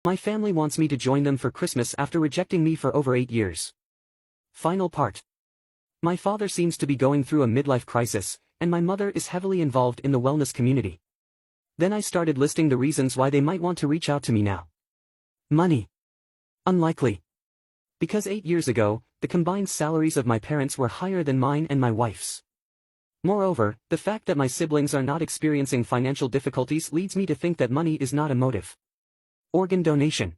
My family wants me to join them for Christmas after rejecting me for over 8 years. Final part. My father seems to be going through a midlife crisis, and my mother is heavily involved in the wellness community. Then I started listing the reasons why they might want to reach out to me now. Money. Unlikely. Because 8 years ago, the combined salaries of my parents were higher than mine and my wife's. Moreover, the fact that my siblings are not experiencing financial difficulties leads me to think that money is not a motive. Organ donation.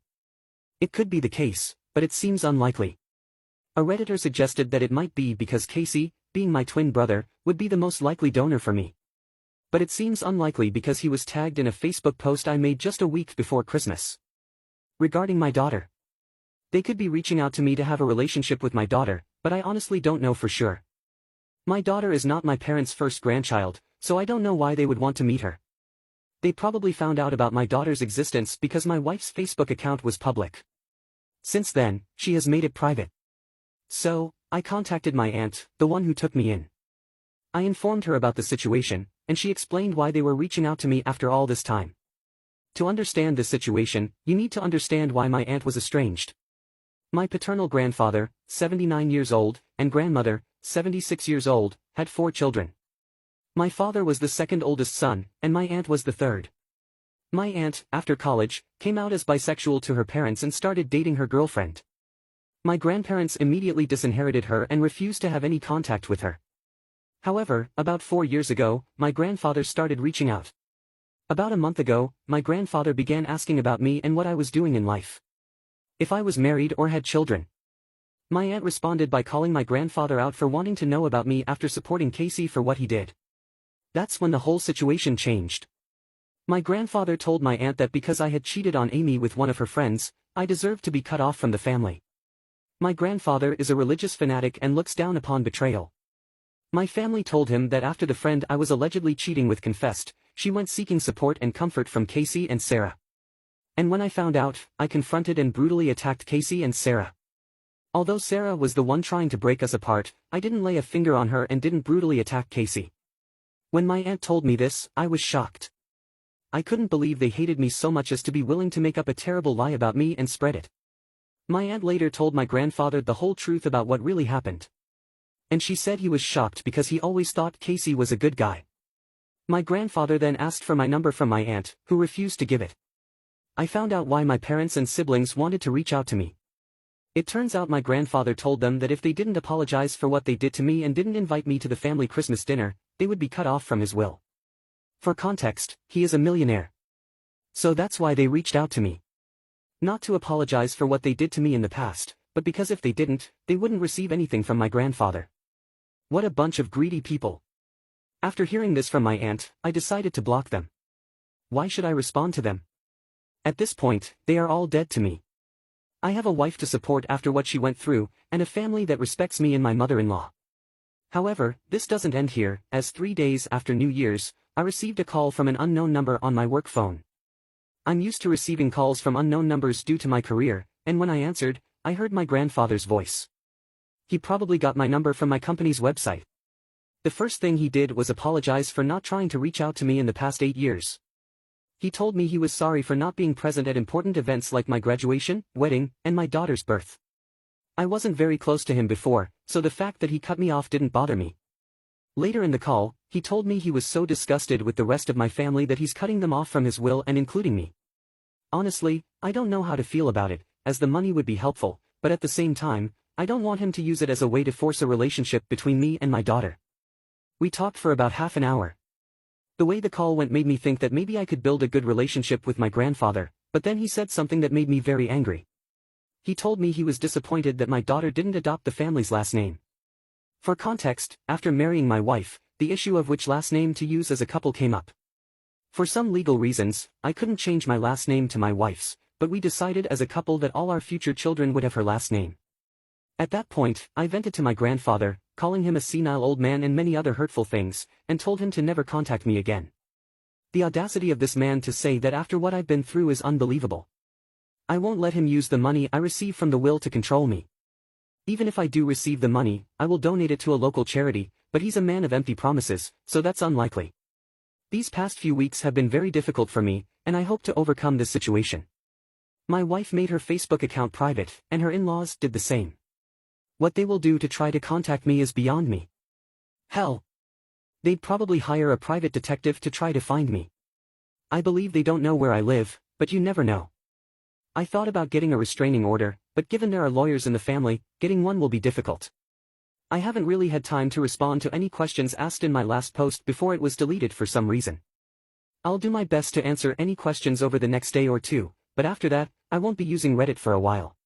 It could be the case, but it seems unlikely. A Redditor suggested that it might be because Casey, being my twin brother, would be the most likely donor for me. But it seems unlikely because he was tagged in a Facebook post I made just a week before Christmas. Regarding my daughter. They could be reaching out to me to have a relationship with my daughter, but I honestly don't know for sure. My daughter is not my parents' first grandchild, so I don't know why they would want to meet her. They probably found out about my daughter's existence because my wife's Facebook account was public. Since then, she has made it private. So, I contacted my aunt, the one who took me in. I informed her about the situation, and she explained why they were reaching out to me after all this time. To understand this situation, you need to understand why my aunt was estranged. My paternal grandfather, 79 years old, and grandmother, 76 years old, had 4 children. My father was the second oldest son, and my aunt was the third. My aunt, after college, came out as bisexual to her parents and started dating her girlfriend. My grandparents immediately disinherited her and refused to have any contact with her. However, about 4 years ago, my grandfather started reaching out. About a month ago, my grandfather began asking about me and what I was doing in life. If I was married or had children. My aunt responded by calling my grandfather out for wanting to know about me after supporting Casey for what he did. That's when the whole situation changed. My grandfather told my aunt that because I had cheated on Amy with one of her friends, I deserved to be cut off from the family. My grandfather is a religious fanatic and looks down upon betrayal. My family told him that after the friend I was allegedly cheating with confessed, she went seeking support and comfort from Casey and Sarah. And when I found out, I confronted and brutally attacked Casey and Sarah. Although Sarah was the one trying to break us apart, I didn't lay a finger on her and didn't brutally attack Casey. When my aunt told me this, I was shocked. I couldn't believe they hated me so much as to be willing to make up a terrible lie about me and spread it. My aunt later told my grandfather the whole truth about what really happened. And she said he was shocked because he always thought Casey was a good guy. My grandfather then asked for my number from my aunt, who refused to give it. I found out why my parents and siblings wanted to reach out to me. It turns out my grandfather told them that if they didn't apologize for what they did to me and didn't invite me to the family Christmas dinner, they would be cut off from his will. For context, he is a millionaire. So that's why they reached out to me. Not to apologize for what they did to me in the past, but because if they didn't, they wouldn't receive anything from my grandfather. What a bunch of greedy people. After hearing this from my aunt, I decided to block them. Why should I respond to them? At this point, they are all dead to me. I have a wife to support after what she went through, and a family that respects me and my mother-in-law. However, this doesn't end here, as 3 days after New Year's, I received a call from an unknown number on my work phone. I'm used to receiving calls from unknown numbers due to my career, and when I answered, I heard my grandfather's voice. He probably got my number from my company's website. The first thing he did was apologize for not trying to reach out to me in the past 8 years. He told me he was sorry for not being present at important events like my graduation, wedding, and my daughter's birth. I wasn't very close to him before, so the fact that he cut me off didn't bother me. Later in the call, he told me he was so disgusted with the rest of my family that he's cutting them off from his will and including me. Honestly, I don't know how to feel about it, as the money would be helpful, but at the same time, I don't want him to use it as a way to force a relationship between me and my daughter. We talked for about half an hour. The way the call went made me think that maybe I could build a good relationship with my grandfather, but then he said something that made me very angry. He told me he was disappointed that my daughter didn't adopt the family's last name. For context, after marrying my wife, the issue of which last name to use as a couple came up. For some legal reasons, I couldn't change my last name to my wife's, but we decided as a couple that all our future children would have her last name. At that point, I vented to my grandfather, calling him a senile old man and many other hurtful things, and told him to never contact me again. The audacity of this man to say that after what I've been through is unbelievable. I won't let him use the money I receive from the will to control me. Even if I do receive the money, I will donate it to a local charity, but he's a man of empty promises, so that's unlikely. These past few weeks have been very difficult for me, and I hope to overcome this situation. My wife made her Facebook account private, and her in-laws did the same. What they will do to try to contact me is beyond me. Hell. They'd probably hire a private detective to try to find me. I believe they don't know where I live, but you never know. I thought about getting a restraining order, but given there are lawyers in the family, getting one will be difficult. I haven't really had time to respond to any questions asked in my last post before it was deleted for some reason. I'll do my best to answer any questions over the next day or two, but after that, I won't be using Reddit for a while.